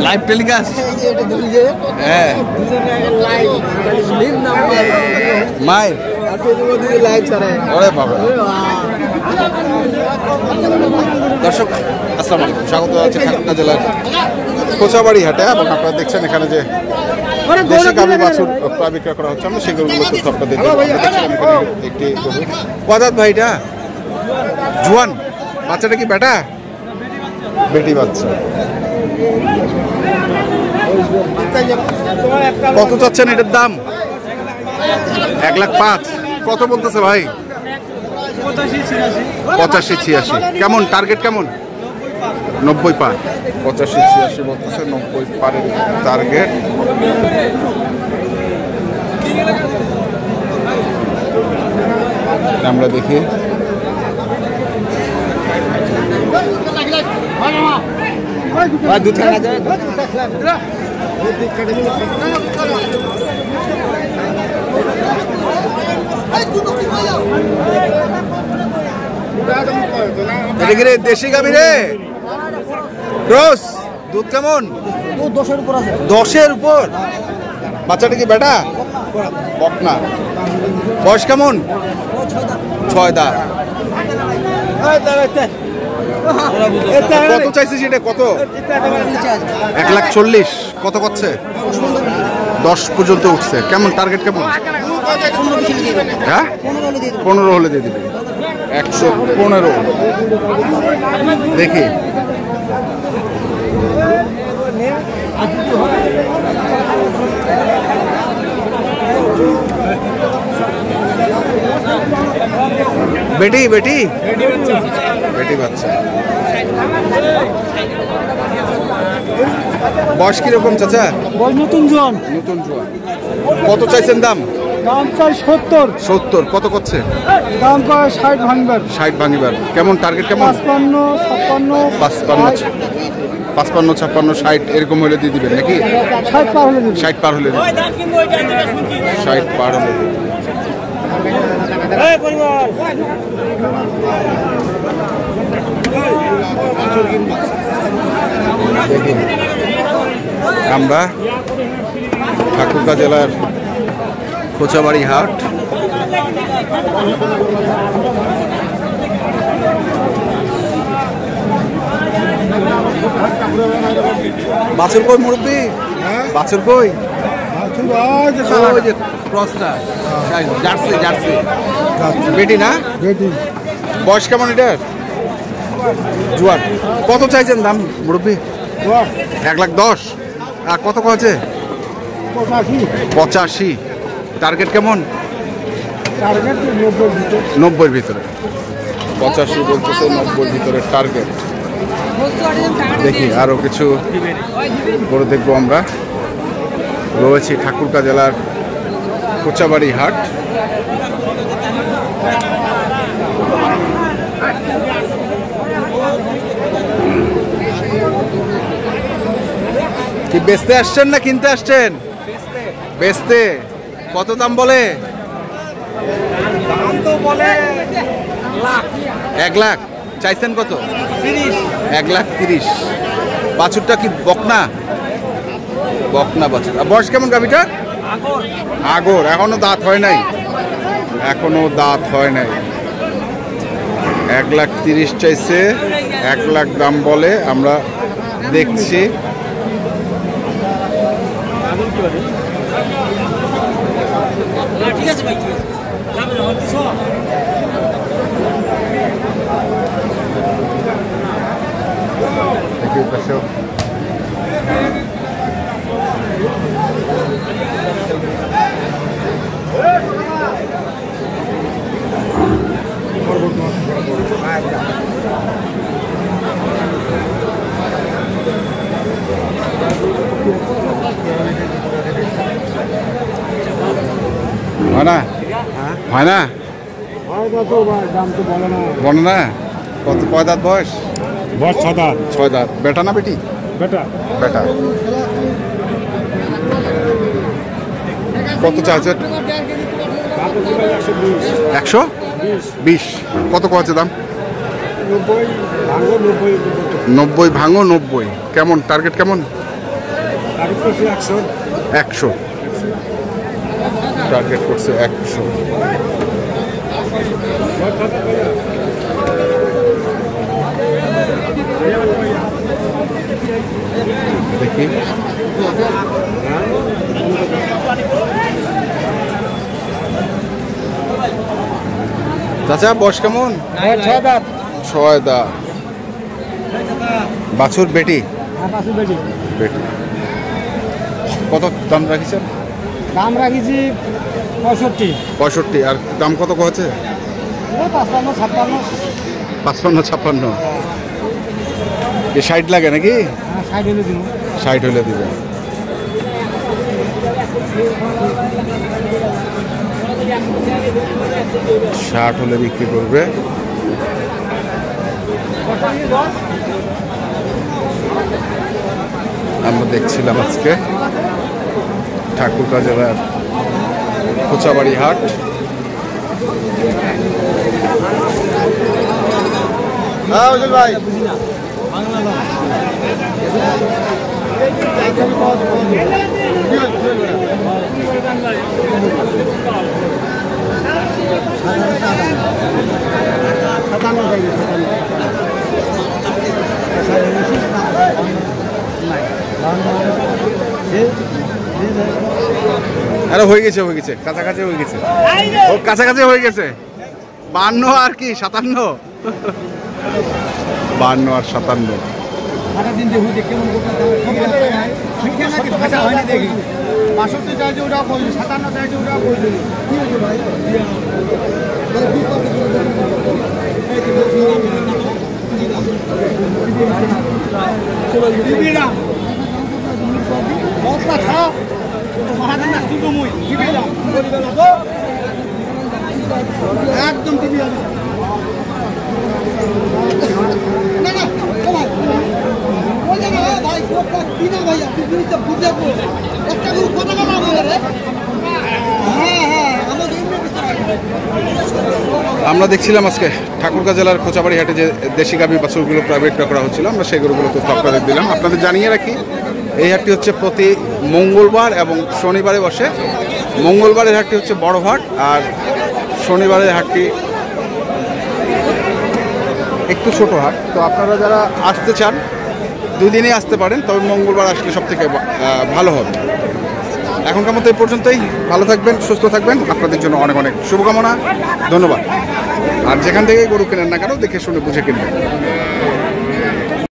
Live telecast হ্যাঁ মাই দর্শক আসসালামু আলাইকুম, স্বাগত আছে ঠাকুরগাঁ জেলার কোচাবাড়ি হাটে। এবং আপনারা দেখছেন এখানে যে দেশি গাভী বাছুর প্রায় বিক্রয় করা হচ্ছে। আমরা সেগুলোগুলো তথ্য আপনাদের একটি পদার্থ ভাইটা জোয়ান বাচ্চাটা কি বেটা বেটি বাচ্চা? কত চাচ্ছেন এটার দাম? 1,05,000। কত বলতেছে ভাই? 85-86। কেমন টার্গেট? কেমন? 90 পার। 85-86 বলতেছে, 90 পারের টার্গেট। আমরা দেখি দেশি গাভী রে ক্রস। দুধ কেমন? 10-এর উপর। বাচ্চাটা কি বেটা বকনা? বয়স কেমন? 6 দাঁত। কত চাইছিস এটা? কত? 1,40,000। কত করছে? 10 পর্যন্ত উঠছে। কেমন টার্গেট? কেমন? হ্যাঁ 15 হলে দিয়ে দিবে। 115। দেখি বেটি বেটি বেটি বাচ্চা। বয়স কিরকম চাচা? নতুন জোয়ান। নতুন জোয়ান। কত চাইছেন দাম? দাম চাই 70। কত করছে? দাম কয় 60 ভাঙবার। 60 ভাঙিবার। কেমন টার্গেট? কেমন? 55, 56, 60 এরকম হলে দিয়ে দিবেন নাকি? 60 পার হলে দিবেন। 60 পার হলে 60 পার হলে আমরা ঠাকুরগাঁ জেলার কোচাবাড়ি হাট। বাছুর কই মুরব্বি? বাছুর কই? জার্সি জার্সি বেটি না? বয়স কেমন এটার? জোয়ান। কত চাইছেন দাম মুরব্বি? 1,10,000। আর কত আছে? 85। টার্গেট কেমন? 90-এর ভিতরে। 85 বলতেছে, 90-এর ভিতরে টার্গেট। দেখি আরো কিছু গরু দেখবো আমরা। রয়েছি ঠাকুরগাঁ জেলার কোচাবাড়ি হাট। কি বেচতে আসছেন না কিনতে আসছেন? বেচতে। কত দাম বলে? 1 লাখ। চাইছেন কত? 1,30,000। বাছুরটা কি বকনা? বকনা বাছুর। বয়স কেমন গাভীটা? আগর। এখনো দাঁত হয় নাই। 1,30,000 চাইছে। 1 লাখ দাম বলে। আমরা দেখছি। হয় না? হয় না? বলে না। কত? কয় দাঁত বয়স? 6 দাঁত। 6 দাঁত। বেটা না বেটি? বেটা। বেটা। কত চাইছে? 100 20। কত আছে দাম? 90 ভাঙো 90। কেমন টার্গেট কেমন? 100 টার্গেট করছে 100। দেখি চাচা বয়স কেমন? 6 দাঁত। বাছুর বেটি? বেটি। কত দাম রাখিছেন? দাম রাখিছি 65। আর দাম কত কছে? 55-56। 60 লাগে নাকি? 60 হলে দিবে। ষাট হলে বিক্রি করবে। আমরা দেখছিলাম আজকে ঠাকুরগাঁ জেলার কোচাবাড়ি হাট। ভাই আরে হয়ে গেছে কাছাকাছি হয়ে গেছে। ও কাছাকাছি হয়ে গেছে। 52 আর কি 57। 52 আর 57। একদম আমরা দেখছিলাম আজকে ঠাকুরগাঁ জেলার কোচাবাড়ি হাটে যে দেশি গাভী বাছুরগুলো প্রাইভেট করা হচ্ছিল, আমরা সেগুলোগুলো তথ্য আপনাদের দিলাম। আপনাদের জানিয়ে রাখি এই হাটটি হচ্ছে প্রতি মঙ্গলবার এবং শনিবারে বসে। মঙ্গলবারের হাটটি হচ্ছে বড় হাট, আর শনিবারের হাটটি একটু ছোট হাট। তো আপনারা যারা আসতে চান দুদিনই আসতে পারেন, তবে মঙ্গলবার আসলে সব থেকে ভালো হবে। এখনকার মতো এই পর্যন্তই। ভালো থাকবেন, সুস্থ থাকবেন। আপনাদের জন্য অনেক অনেক শুভকামনা। ধন্যবাদ। আর যেখান থেকে গরু কেনেন না কেন দেখে শুনে বুঝে কিনবেন।